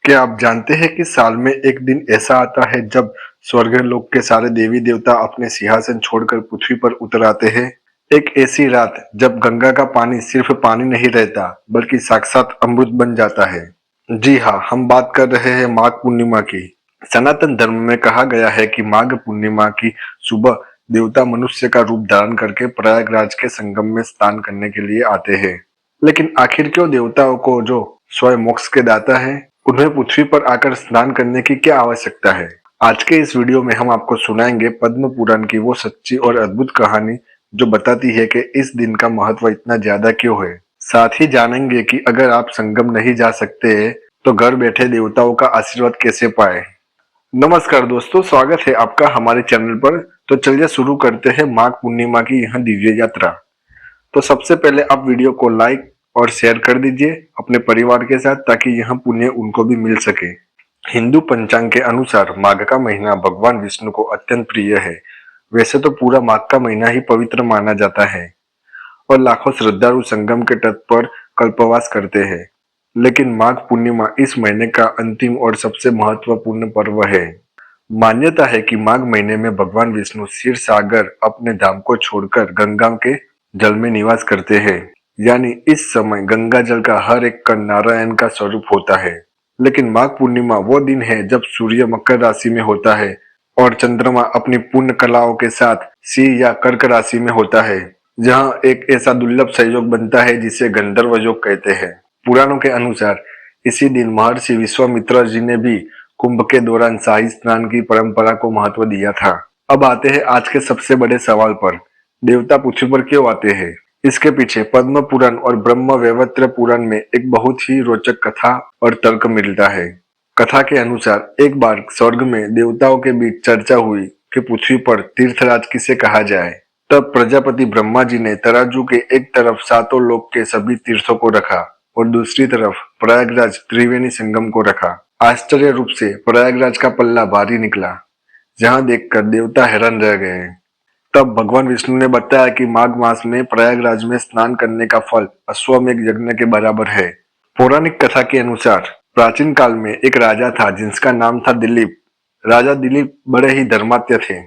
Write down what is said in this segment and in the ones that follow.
क्या आप जानते हैं कि साल में एक दिन ऐसा आता है जब स्वर्ग लोक के सारे देवी देवता अपने सिंहासन छोड़कर पृथ्वी पर उतर आते हैं। एक ऐसी रात जब गंगा का पानी सिर्फ पानी नहीं रहता बल्कि साक्षात अमृत बन जाता है। जी हाँ, हम बात कर रहे हैं माघ पूर्णिमा की। सनातन धर्म में कहा गया है कि माघ पूर्णिमा की सुबह देवता मनुष्य का रूप धारण करके प्रयागराज के संगम में स्नान करने के लिए आते हैं। लेकिन आखिर क्यों देवताओं को जो स्वयं मोक्ष के दाता है, उन्हें पृथ्वी पर आकर स्नान करने की क्या आवश्यकता है? आज के इस वीडियो में हम आपको सुनाएंगे पद्म पुराण की वो सच्ची और अद्भुत कहानी जो बताती है कि इस दिन का महत्व इतना ज्यादा क्यों है। साथ ही जानेंगे कि अगर आप संगम नहीं जा सकते तो घर बैठे देवताओं का आशीर्वाद कैसे पाए। नमस्कार दोस्तों, स्वागत है आपका हमारे चैनल पर। तो चलिए शुरू करते हैं माघ पूर्णिमा की यह दिव्य यात्रा। तो सबसे पहले आप वीडियो को लाइक और शेयर कर दीजिए अपने परिवार के साथ, ताकि यह पुण्य उनको भी मिल सके। हिंदू पंचांग के अनुसार माघ का महीना भगवान विष्णु को अत्यंत प्रिय है। वैसे तो पूरा माघ का महीना ही पवित्र माना जाता है और लाखों श्रद्धालु संगम के तट पर कल्पवास करते हैं, लेकिन माघ पूर्णिमा इस महीने का अंतिम और सबसे महत्वपूर्ण पर्व है। मान्यता है कि माघ महीने में भगवान विष्णु क्षीर सागर अपने धाम को छोड़कर गंगा के जल में निवास करते हैं। यानी इस समय गंगा जल का हर एक कण नारायण का स्वरूप होता है। लेकिन माघ पूर्णिमा वो दिन है जब सूर्य मकर राशि में होता है और चंद्रमा अपनी पूर्ण कलाओं के साथ सिंह या कर्क राशि में होता है, जहां एक ऐसा दुर्लभ संयोग बनता है जिसे गंधर्व योग कहते हैं। पुराणों के अनुसार इसी दिन महर्षि विश्वामित्र जी ने भी कुंभ के दौरान शाही स्नान की परंपरा को महत्व दिया था। अब आते हैं आज के सबसे बड़े सवाल पर, देवता पृथ्वी पर क्यों आते हैं? इसके पीछे पद्म पुराण और ब्रह्म वैवर्त पुराण में एक बहुत ही रोचक कथा और तर्क मिलता है। कथा के अनुसार एक बार स्वर्ग में देवताओं के बीच चर्चा हुई कि पृथ्वी पर तीर्थराज किसे कहा जाए। तब प्रजापति ब्रह्मा जी ने तराजू के एक तरफ सातों लोक के सभी तीर्थों को रखा और दूसरी तरफ प्रयागराज त्रिवेणी संगम को रखा। आश्चर्य रूप से प्रयागराज का पल्ला भारी निकला, जहां देखकर देवता हैरान रह गए। तब भगवान विष्णु ने बताया कि माघ मास में प्रयागराज में स्नान करने का फल अश्वमेध यज्ञ के बराबर है। पौराणिक कथा के अनुसार प्राचीन काल में एक राजा था जिसका नाम था दिलीप। राजा दिलीप बड़े ही धर्मात्य थे,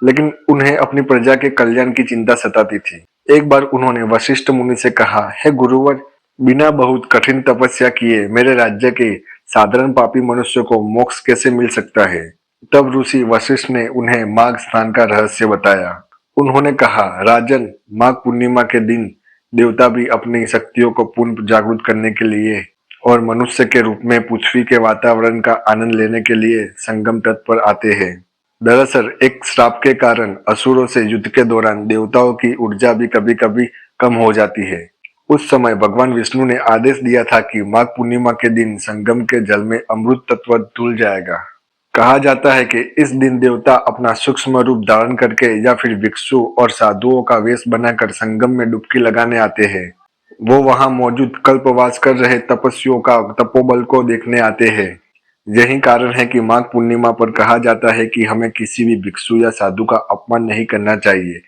लेकिन उन्हें अपनी प्रजा के कल्याण की चिंता सताती थी। एक बार उन्होंने वशिष्ठ मुनि से कहा, हे गुरुवर, बिना बहुत कठिन तपस्या किए मेरे राज्य के साधारण पापी मनुष्य को मोक्ष कैसे मिल सकता है? तब ऋषि वशिष्ठ ने उन्हें माघ स्नान का रहस्य बताया। उन्होंने कहा, राजन, माघ पूर्णिमा के दिन देवता भी अपनी शक्तियों को पुनः जागृत करने के लिए और मनुष्य के रूप में पृथ्वी के वातावरण का आनंद लेने के लिए संगम तट पर आते हैं। दरअसल एक श्राप के कारण असुरों से युद्ध के दौरान देवताओं की ऊर्जा भी कभी कभी कम हो जाती है। उस समय भगवान विष्णु ने आदेश दिया था कि माघ पूर्णिमा के दिन संगम के जल में अमृत तत्व धुल जाएगा। कहा जाता है कि इस दिन देवता अपना सूक्ष्म रूप धारण करके या फिर भिक्षु और साधुओं का वेश बनाकर संगम में डुबकी लगाने आते हैं। वो वहां मौजूद कल्पवास कर रहे तपस्वियों का तपोबल को देखने आते हैं। यही कारण है कि माघ पूर्णिमा पर कहा जाता है कि हमें किसी भी भिक्षु या साधु का अपमान नहीं करना चाहिए।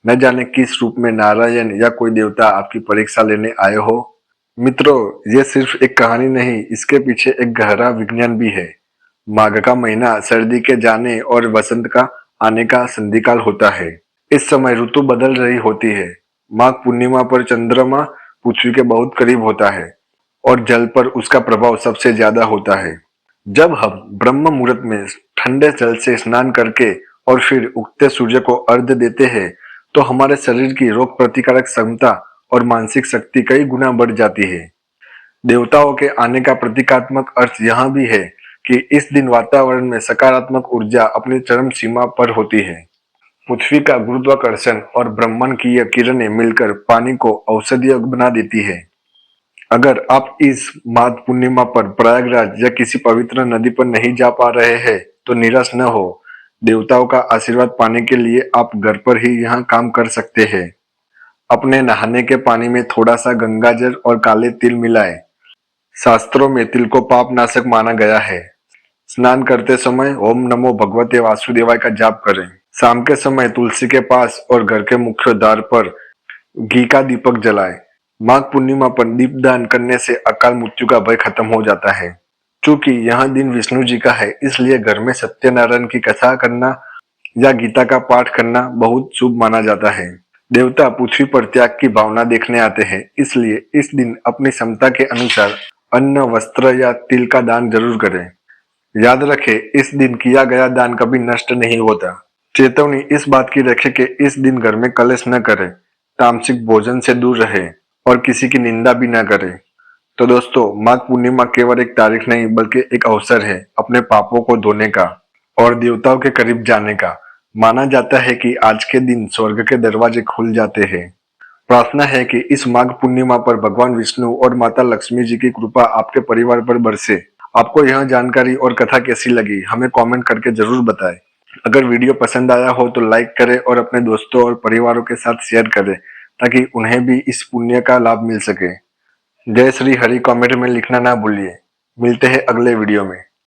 न जाने किस रूप में नारायण या कोई देवता आपकी परीक्षा लेने आए हो। मित्रों, ये सिर्फ एक कहानी नहीं, इसके पीछे एक गहरा विज्ञान भी है। माघ का महीना सर्दी के जाने और वसंत का आने का संधिकाल होता है। इस समय ऋतु बदल रही होती है। माघ पूर्णिमा पर चंद्रमा पृथ्वी के बहुत करीब होता है और जल पर उसका प्रभाव सबसे ज्यादा होता है। जब हम ब्रह्म मुहूर्त में ठंडे जल से स्नान करके और फिर उगते सूर्य को अर्घ्य देते हैं, तो हमारे शरीर की रोग प्रतिकारक क्षमता और मानसिक शक्ति कई गुना बढ़ जाती है। देवताओं के आने का प्रतीकात्मक अर्थ यह भी है कि इस दिन वातावरण में सकारात्मक ऊर्जा अपनी चरम सीमा पर होती है। पृथ्वी का गुरुत्वाकर्षण और ब्रह्मांड की यह किरणें मिलकर पानी को औषधीय बना देती है। अगर आप इस माघ पूर्णिमा पर प्रयागराज या किसी पवित्र नदी पर नहीं जा पा रहे हैं तो निराश न हो। देवताओं का आशीर्वाद पाने के लिए आप घर पर ही यह काम कर सकते हैं। अपने नहाने के पानी में थोड़ा सा गंगाजल और काले तिल मिलाएं। शास्त्रों में तिल को पाप नाशक माना गया है। स्नान करते समय ओम नमो भगवते वासुदेवाय का जाप करें। शाम के समय तुलसी के पास और घर के मुख्य द्वार पर घी का दीपक जलाएं। माघ पूर्णिमा पर दीपदान करने से अकाल मृत्यु का भय खत्म हो जाता है। चूंकि यह दिन विष्णु जी का है, इसलिए घर में सत्यनारायण की कथा करना या गीता का पाठ करना बहुत शुभ माना जाता है। देवता पृथ्वी पर त्याग की भावना देखने आते हैं, इसलिए इस दिन अपनी क्षमता के अनुसार अन्न, वस्त्र या तिल का दान जरूर करें। याद रखें, इस दिन किया गया दान कभी नष्ट नहीं होता। चेतावनी इस बात की रखें कि इस दिन घर में कलश न करें, तामसिक भोजन से दूर रहें और किसी की निंदा भी न करें। तो दोस्तों, माघ पूर्णिमा केवल एक तारीख नहीं बल्कि एक अवसर है अपने पापों को धोने का और देवताओं के करीब जाने का। माना जाता है कि आज के दिन स्वर्ग के दरवाजे खुल जाते हैं। प्रार्थना है कि इस माघ पूर्णिमा पर भगवान विष्णु और माता लक्ष्मी जी की कृपा आपके परिवार पर बरसे। आपको यह जानकारी और कथा कैसी लगी, हमें कमेंट करके जरूर बताएं। अगर वीडियो पसंद आया हो तो लाइक करें और अपने दोस्तों और परिवारों के साथ शेयर करें ताकि उन्हें भी इस पुण्य का लाभ मिल सके। जय श्री हरि कमेंट में लिखना ना भूलिए। मिलते हैं अगले वीडियो में।